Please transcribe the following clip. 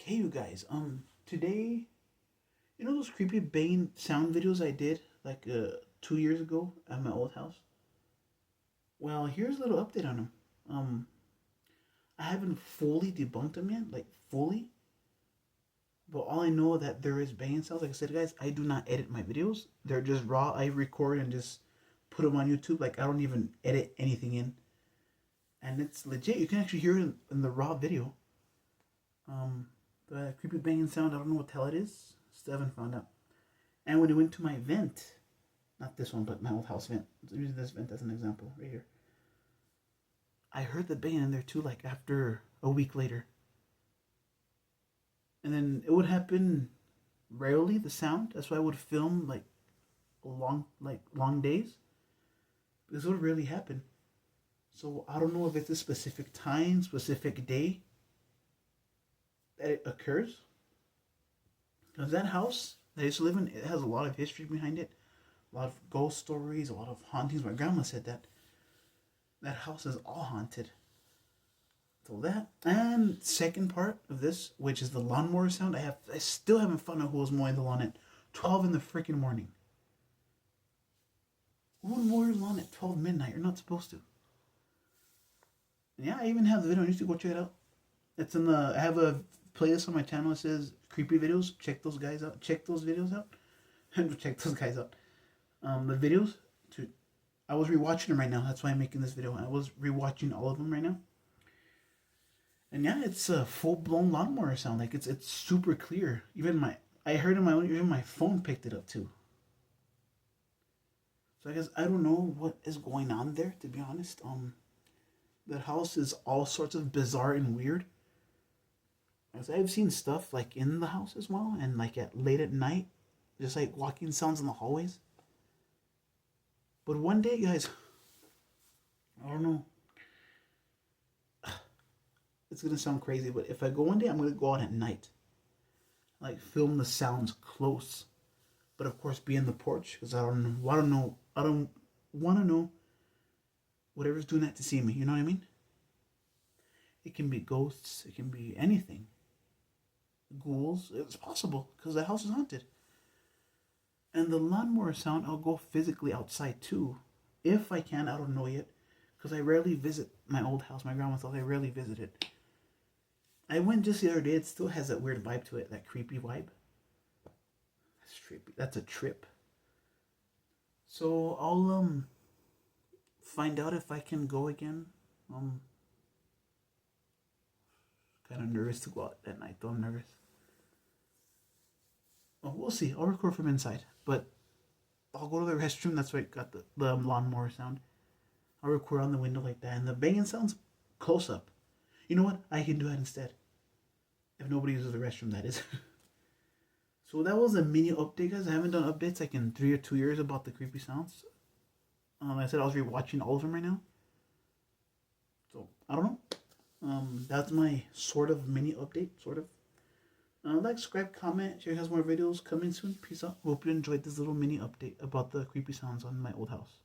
Okay, you guys. Today, you know those creepy Bane sound videos I did like 2 years ago at my old house. Well, here's a little update on them. I haven't fully debunked them yet, like fully. But all I know that there is Bane sounds. Like I said, guys, I do not edit my videos. They're just raw. I record and just put them on YouTube. Like I don't even edit anything in, and it's legit. You can actually hear it in the raw video. Um, the creepy banging sound. I don't know what the hell it is. Still haven't found out. And when it went to my vent, not this one, but my old house vent. I'm using this vent as an example right here. I heard the banging in there too, like after a week later. And then it would happen rarely, the sound. That's why I would film like long days. This would really happen. So I don't know if it's a specific time, specific day that it occurs. Because that house that I used to live in, it has a lot of history behind it. A lot of ghost stories, a lot of hauntings. My grandma said that house is all haunted. So that and second part of this, which is the lawnmower sound, I still haven't found out who was mowing the lawn at 12 in the freaking morning. Who would mow your lawn at 12 midnight? You're not supposed to. And yeah, I even have the video. You need to go check it out. It's in the. I have a playlist on my channel. It says creepy videos. Check those guys out. Check those videos out. Check those guys out. The videos. To, I was rewatching them right now. That's why I'm making this video. I was rewatching all of them right now. And yeah, it's a full blown lawnmower sound. Like it's super clear. Even I heard in my own. Even my phone picked it up too. So I guess I don't know what is going on there. To be honest, that house is all sorts of bizarre and weird. As I've seen stuff like in the house as well, and like at late at night, just like walking sounds in the hallways. But one day, guys, I don't know. It's gonna sound crazy, but if I go one day, I'm gonna go out at night, like film the sounds close, but of course be in the porch because I don't want to know whatever's doing that to see me. You know what I mean? It can be ghosts. It can be anything. Ghouls. It's possible because the house is haunted. And the lawnmower sound, I'll go physically outside too, if I can. I don't know yet, because I rarely visit my old house. My grandma's house. I rarely visit it. I went just the other day. It still has that weird vibe to it, that creepy vibe. That's trippy. That's a trip. So I'll find out if I can go again. Um, Kind of nervous to go out at night. Though I'm nervous. Oh, we'll see. I'll record from inside, but I'll go to the restroom. That's why it got the lawnmower sound. I'll record on the window like that, and the banging sounds close up. You know what? I can do that instead. If nobody uses the restroom, that is. So that was a mini update, guys. I haven't done updates like in 3 or 2 years about the creepy sounds. I said I was rewatching all of them right now. So I don't know. That's my sort of mini update, sort of. Like, subscribe, comment, share has more videos coming soon. Peace out. Hope you enjoyed this little mini update about the creepy sounds on my old house.